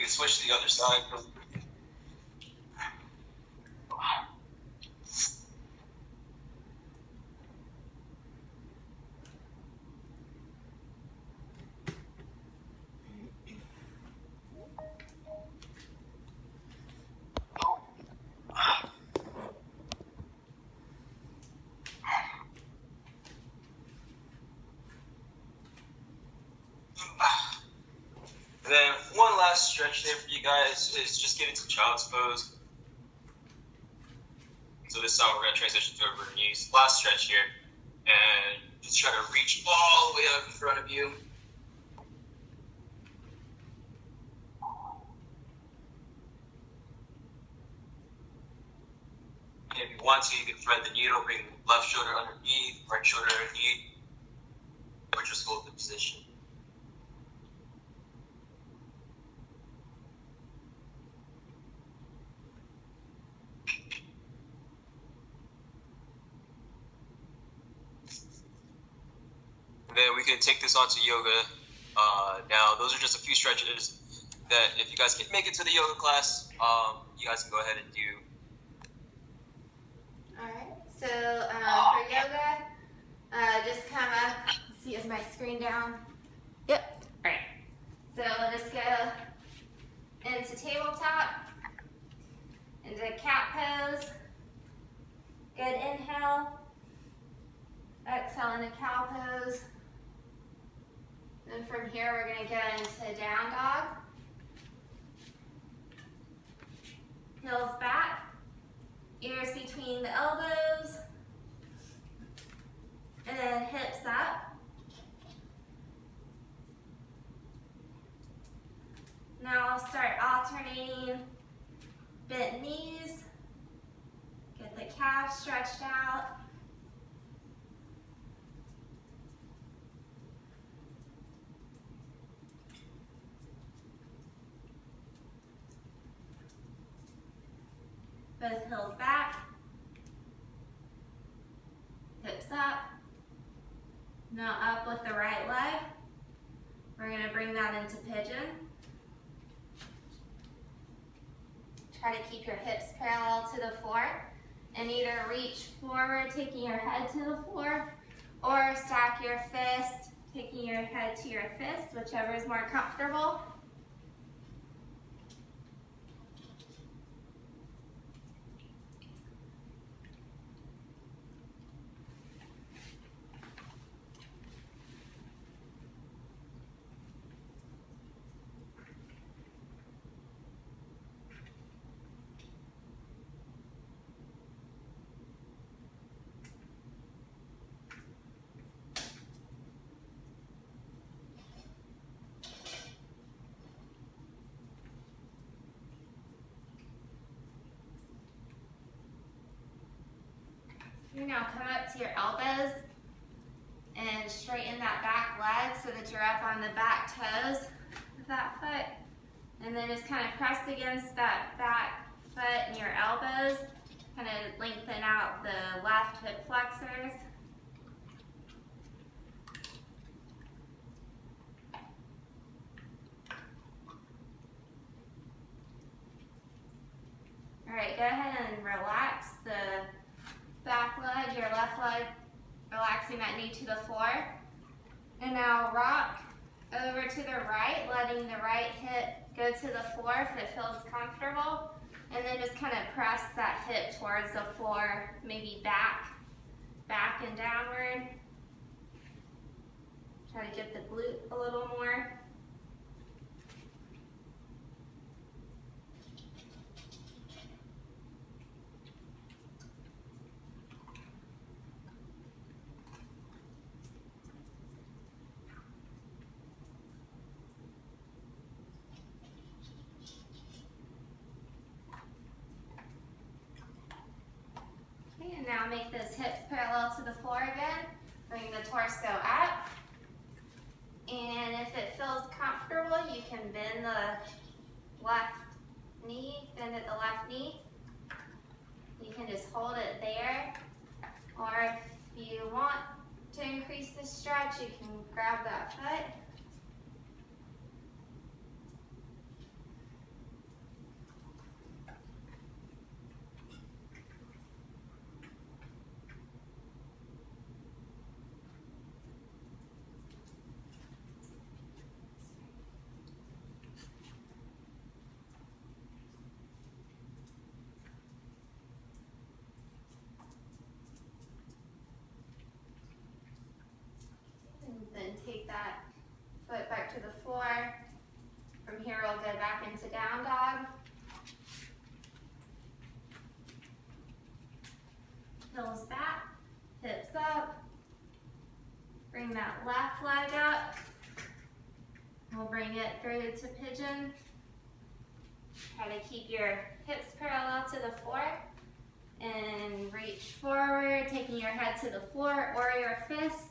can switch to the other side. Then one last stretch there for you guys is just get into child's pose. So this time we're going to transition to over knees. Last stretch here. And just try to reach all the way up in front of you. And if you want to, you can thread the needle, bring left shoulder underneath, right shoulder underneath, or just hold the position. Then we can take this on to yoga. Now, those are just a few stretches that if you guys can make it to the yoga class, you guys can go ahead and do. All right, so for yoga, just come up. See, is my screen down? Yep. All right, so we'll just go into tabletop, into cat pose. Good inhale. Exhale into cow pose. Then from here, we're going to go into down dog. Heels back. Ears between the elbows. And then hips up. Now I'll start alternating bent knees. Get the calf stretched out. Both heels back, hips up. Now up with the right leg. We're going to bring that into pigeon. Try to keep your hips parallel to the floor and either reach forward, taking your head to the floor, or stack your fist, taking your head to your fist, whichever is more comfortable. You now come up to your elbows and straighten that back leg so that you're up on the back toes of that foot. And then just kind of press against that back foot and your elbows. Kind of lengthen out the left hip flexors. All right, go ahead and relax the back leg, your left leg, relaxing that knee to the floor. And now rock over to the right, letting the right hip go to the floor if it feels comfortable. And then just kind of press that hip towards the floor, maybe back and downward. Try to get the glute a little more. And now make those hips parallel to the floor again. Bring the torso up. And if it feels comfortable, you can bend the left knee, bend at the left knee. You can just hold it there. Or if you want to increase the stretch, you can grab that foot. dog. Heels back, hips up. Bring that left leg up. We'll bring it through to pigeon. Try to keep your hips parallel to the floor. And reach forward, taking your head to the floor or your fist.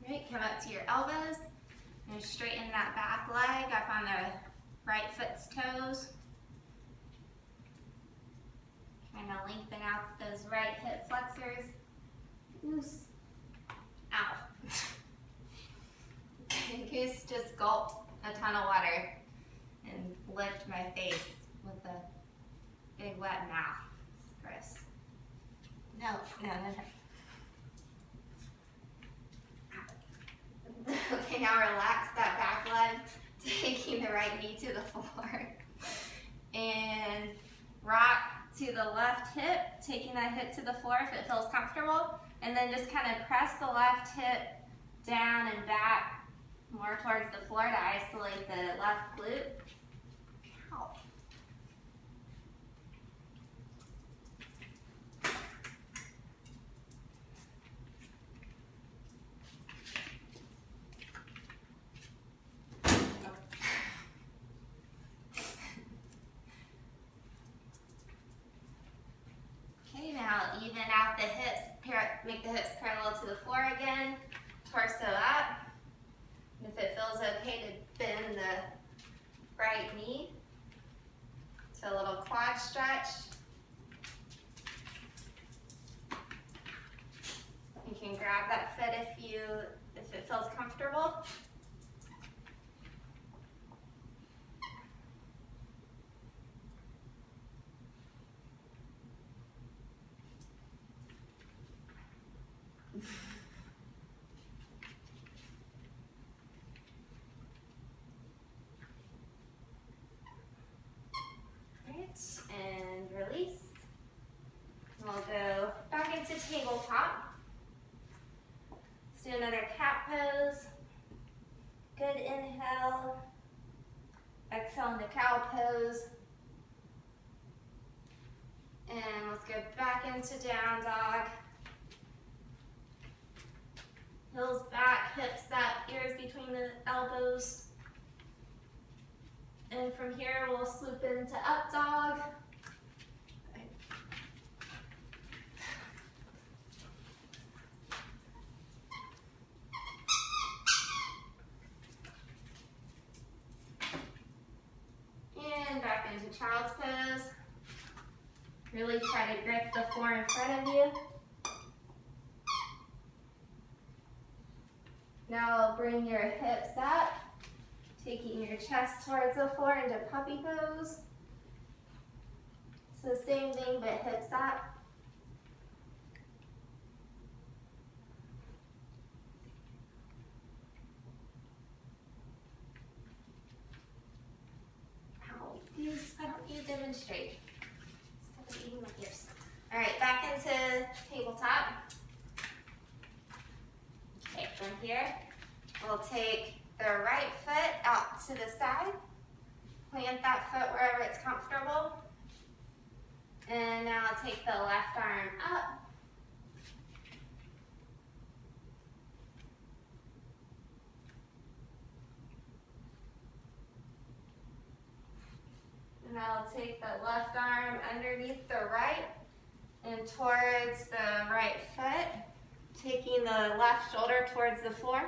Right, come up to your elbows and straighten that back leg up on the right foot's toes. Trying to lengthen out those right hip flexors. Goose. Ow. Goose just gulped a ton of water and licked my face with a big wet mouth. It's gross. No. Okay, now relax that back leg, taking the right knee to the floor. And rock to the left hip, taking that hip to the floor if it feels comfortable. And then just kind of press the left hip down and back more towards the floor to isolate the left glute. Ow. Okay, now even out the hips, make the hips parallel to the floor again, torso up. And if it feels okay to bend the right knee to a little quad stretch. You can grab that foot if it feels comfortable. And release. We'll go back into tabletop. Let's do another cat pose. Good inhale. Exhale into cow pose. And let's go back into down dog. Heels back, hips up, ears between the elbows. And from here, we'll swoop into up dog. And back into child's pose. Really try to grip the floor in front of you. Now bring your hips up. Taking your chest towards the floor into puppy pose. So same thing, but hips up. Ow, please, why don't you demonstrate? Instead of eating my ears. All right, back into tabletop. Okay, from here, we'll take the right foot out to the side. Plant that foot wherever it's comfortable. And now take the left arm up. And I'll take the left arm underneath the right and towards the right foot, taking the left shoulder towards the floor.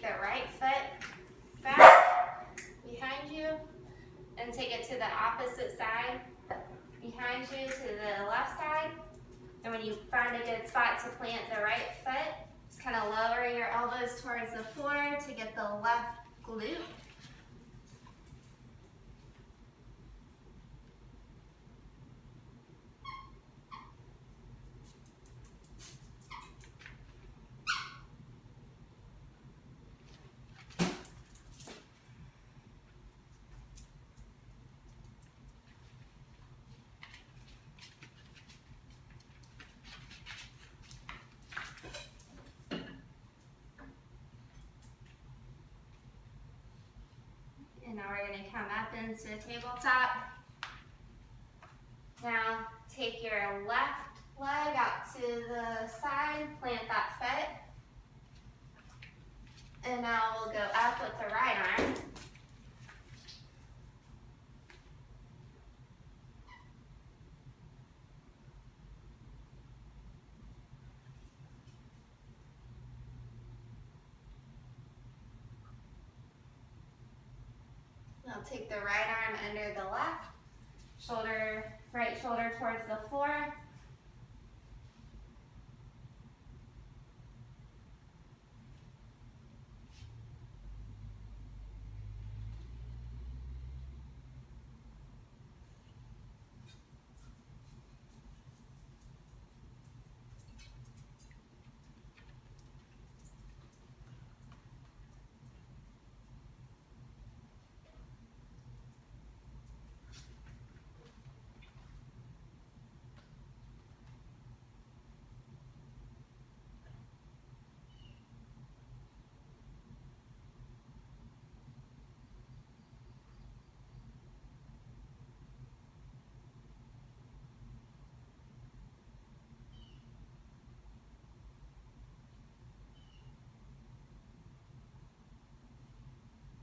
the right foot back behind you and take it to the opposite side behind you to the left side. And when you find a good spot to plant the right foot, just kind of lower your elbows towards the floor to get the left glute. And now we're going to come up into tabletop. Now take your left leg out to the side, plant that foot. And now we'll go up with the right arm. Now take the right arm under the left, right shoulder towards the floor.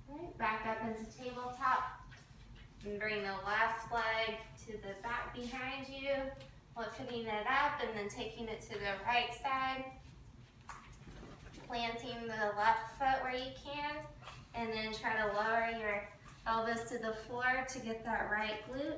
Right, back up into tabletop and bring the left leg to the back behind you, lifting it up and then taking it to the right side, planting the left foot where you can, and then try to lower your elbows to the floor to get that right glute.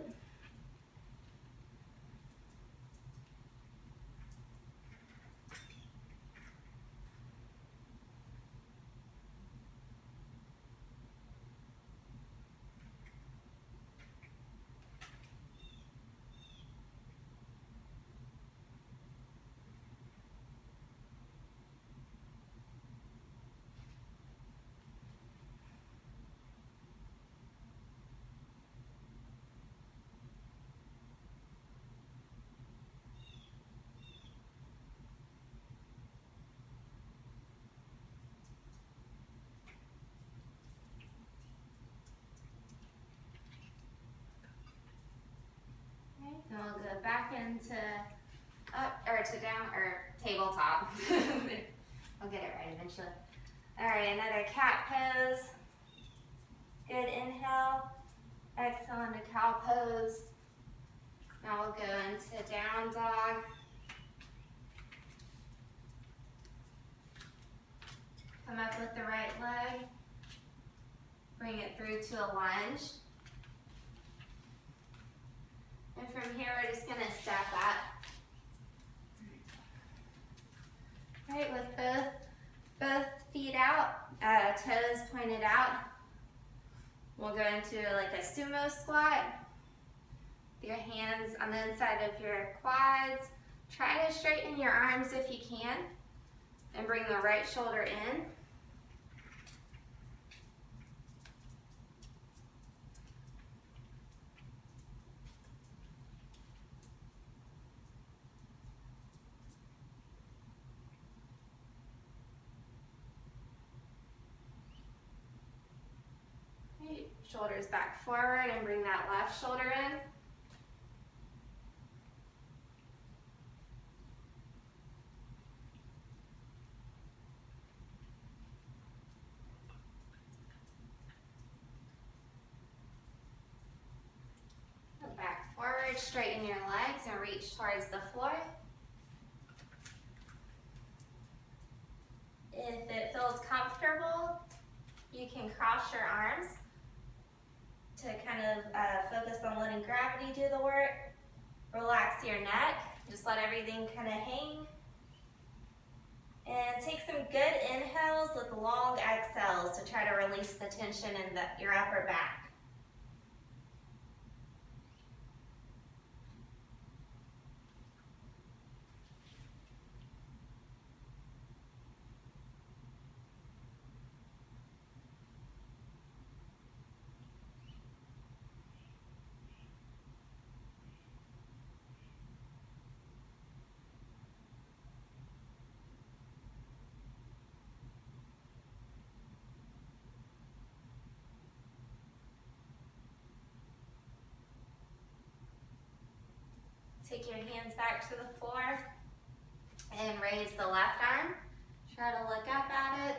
Then we'll go back into up or to down or tabletop. I'll get it right eventually. All right, another cat pose. Good inhale. Exhale into cow pose. Now we'll go into down dog. Come up with the right leg. Bring it through to a lunge. And from here, we're just gonna step up. Right, with both feet out, toes pointed out. We'll go into like a sumo squat. Your hands on the inside of your quads. Try to straighten your arms if you can. And bring the right shoulder in. Shoulders back forward and bring that left shoulder in. Back forward, straighten your legs and reach towards the floor. If it feels comfortable, cross your arms to kind of focus on letting gravity do the work. Relax your neck, just let everything kind of hang. And take some good inhales with long exhales to try to release the tension in your upper back. Take your hands back to the floor and raise the left arm. Try to look up at it.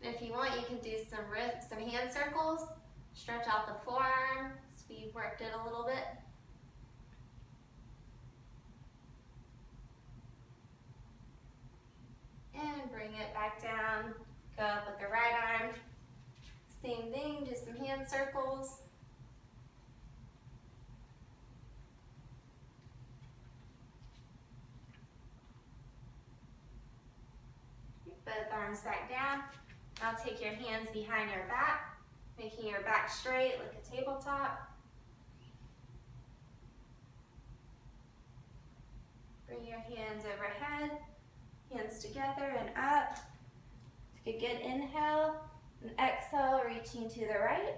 And if you want, you can do some hand circles. Stretch out the forearm so you've worked it a little bit. And bring it back down. Go up with the right arm. Same thing, do some hand circles. Both arms back down. Now take your hands behind your back, making your back straight like a tabletop. Bring your hands overhead, hands together and up. Take a good inhale and exhale, reaching to the right.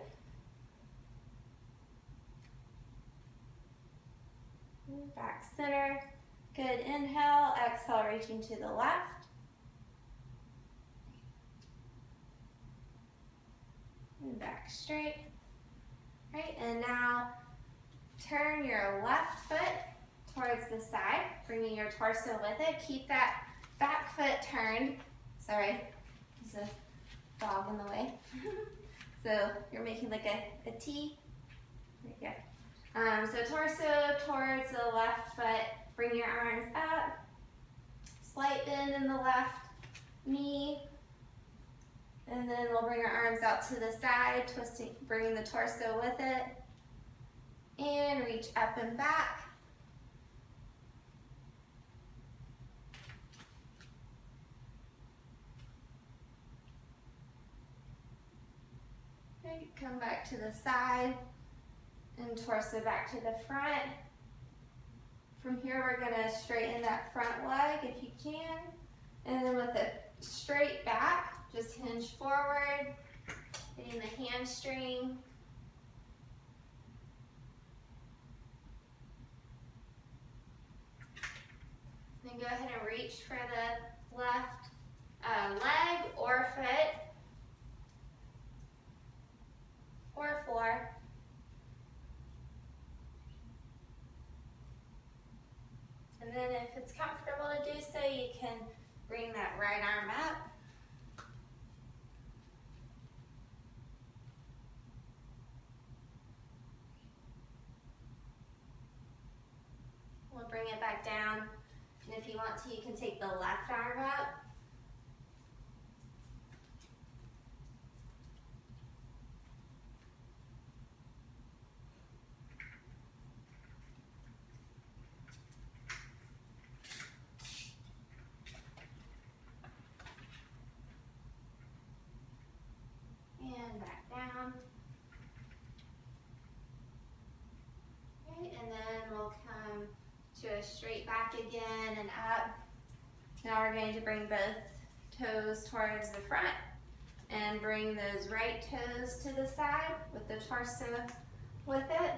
Back center. Good inhale, exhale, reaching to the left. And back straight. Right, and now turn your left foot towards the side, bringing your torso with it. Keep that back foot turned. Sorry, there's a dog in the way. So you're making like a T. There you go. So torso towards the left foot. Bring your arms up. Slight bend in the left knee. And then we'll bring our arms out to the side, twisting, bringing the torso with it. And reach up and back. Okay, come back to the side and torso back to the front. From here, we're gonna straighten that front leg if you can. And then with a straight back, just hinge forward, hitting the hamstring. Then go ahead and reach for the left leg or foot or floor. And then if it's comfortable to do so, you can bring that right arm up. We'll bring it back down. And if you want to, you can take the left arm up. And back down. Okay, and then we'll come to a straight back again and up. Now we're going to bring both toes towards the front and bring those right toes to the side with the torso with it.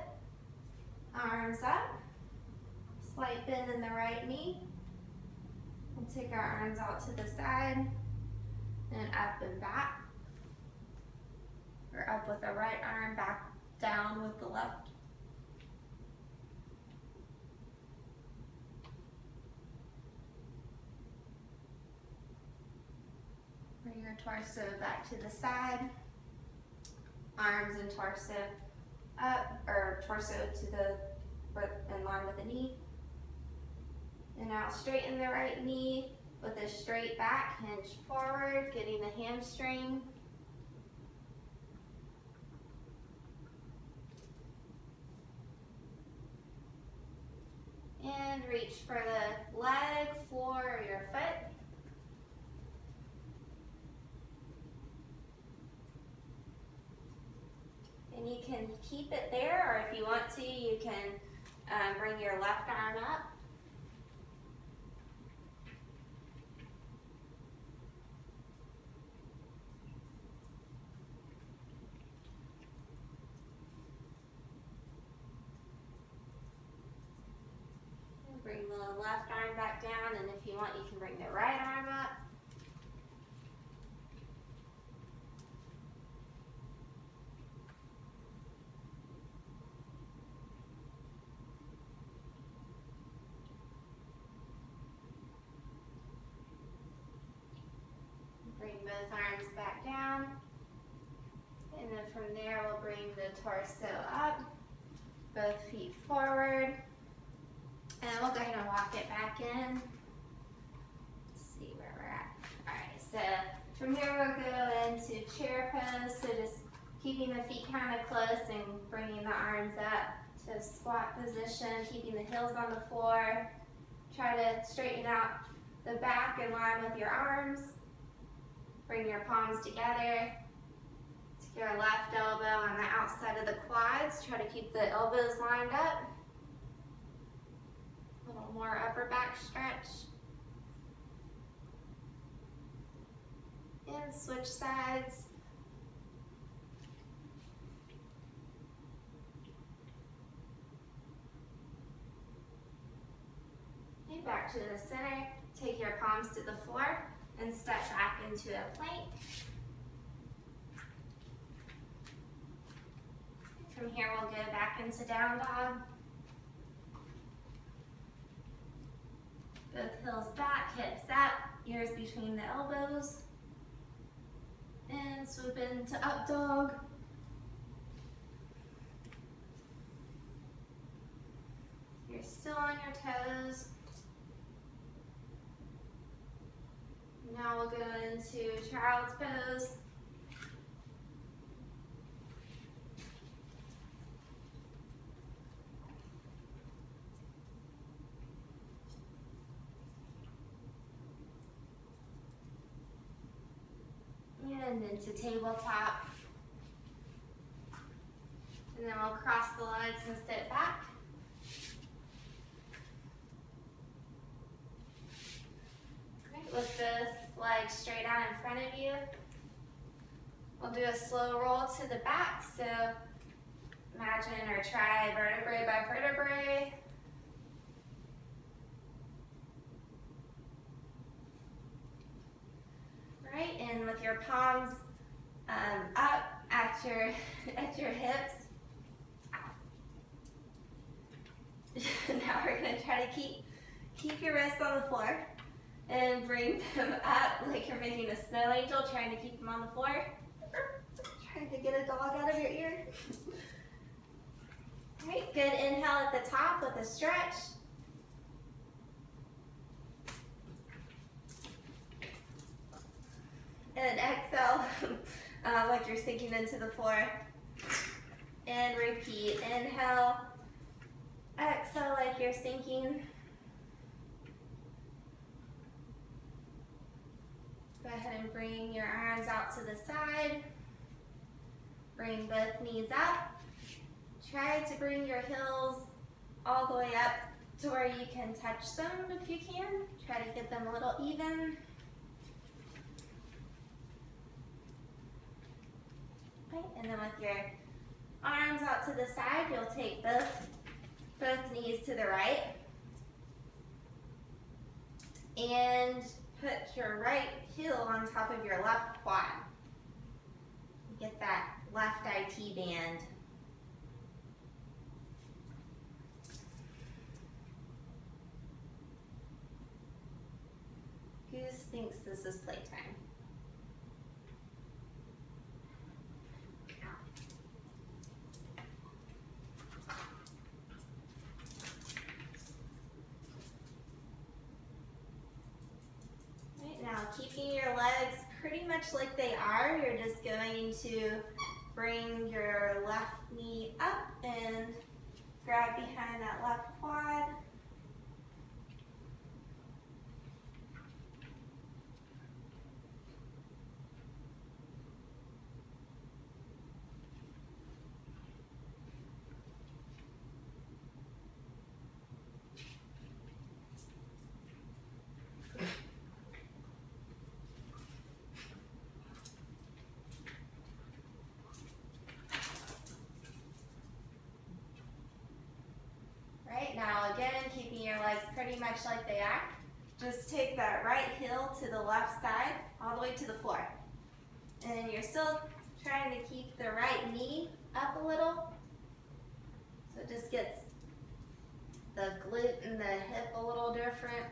Arms up, slight bend in the right knee. We'll take our arms out to the side and up and back. Or up with the right arm, back down with the left. Bring your torso back to the side. Arms and torso up, or torso to the, in line with the knee. And now straighten the right knee with a straight back, hinge forward, getting the hamstring. reach for the leg, floor, or your foot. And you can keep it there, or if you want to, you can bring your left arm up. Bring the left arm back down, and if you want, you can bring the right arm up. Bring both arms back down. And then from there, we'll bring the torso up, both feet forward. And we'll go ahead and walk it back in. Let's see where we're at. All right, so from here we'll go into chair pose. So just keeping the feet kind of close and bringing the arms up to squat position, keeping the heels on the floor. Try to straighten out the back in line with your arms. Bring your palms together. Take your left elbow on the outside of the quads. Try to keep the elbows lined up. A little more upper back stretch. And switch sides. Okay, back to the center. Take your palms to the floor and step back into a plank. From here, we'll go back into down dog. Both heels back, hips up, ears between the elbows. And swoop into up dog. You're still on your toes. Now we'll go into child's pose. And into tabletop. And then we'll cross the legs and sit back. Right, with both legs straight out in front of you. We'll do a slow roll to the back. So imagine or try vertebrae by vertebrae. Right, and with your palms up at your hips. Now we're gonna try to keep your wrists on the floor and bring them up like you're making a snow angel, trying to keep them on the floor. Trying to get a dog out of your ear. All right, good inhale at the top with a stretch. And exhale like you're sinking into the floor. And repeat. Inhale. Exhale like you're sinking. Go ahead and bring your arms out to the side. Bring both knees up. Try to bring your heels all the way up to where you can touch them if you can. Try to get them a little even. And then with your arms out to the side, you'll take both knees to the right. And put your right heel on top of your left quad. Get that left IT band. Goose thinks this is playtime. Now, keeping your legs pretty much like they are, you're just going to bring your left knee up and grab behind that left quad. pretty much like they are. Just take that right heel to the left side, all the way to the floor. And you're still trying to keep the right knee up a little. So it just gets the glute and the hip a little different.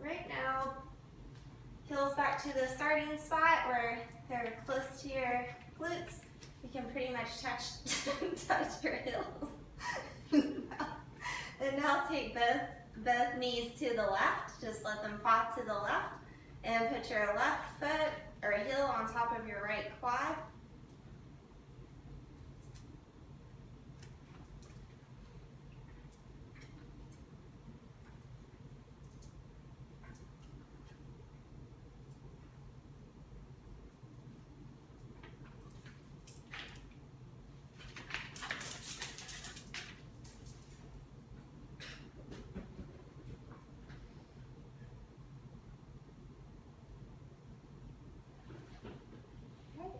Right now, heels back to the starting spot where they're close to your glutes. You can pretty much touch your heels. And now take both knees to the left. Just let them fall to the left. And put your left foot or heel on top of your right quad.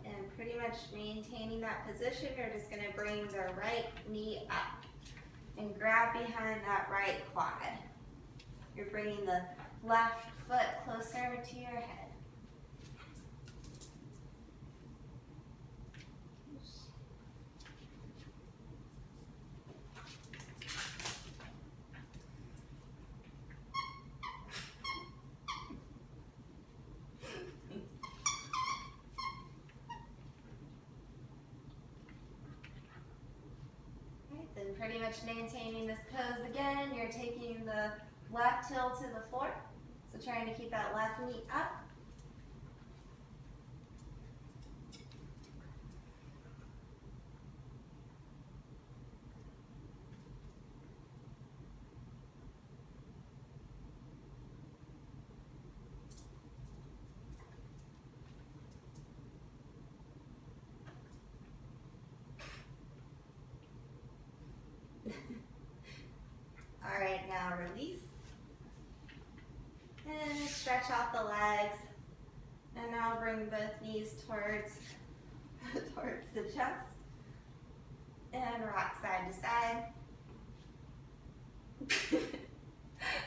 And pretty much maintaining that position, you're just going to bring the right knee up and grab behind that right quad. You're bringing the left foot closer to your head. Then pretty much maintaining this pose again, you're taking the left heel to the floor. So trying to keep that left knee up. All right, now release. And stretch out the legs. And now bring both knees towards the chest. And rock side to side.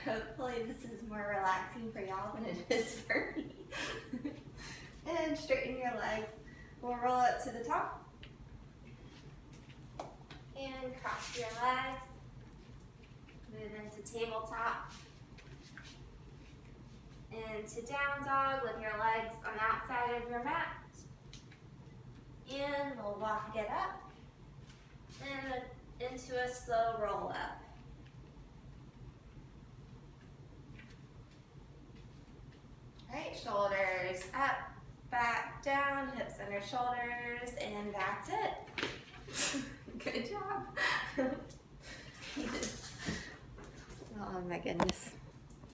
Hopefully this is more relaxing for y'all than it is for me. And straighten your legs. We'll roll up to the top. And cross your legs. Move into tabletop. Into down dog with your legs on the outside of your mat. And we'll walk it up. And into a slow roll up. Right, shoulders up, back down, hips under shoulders, and that's it. Good job. Oh my goodness.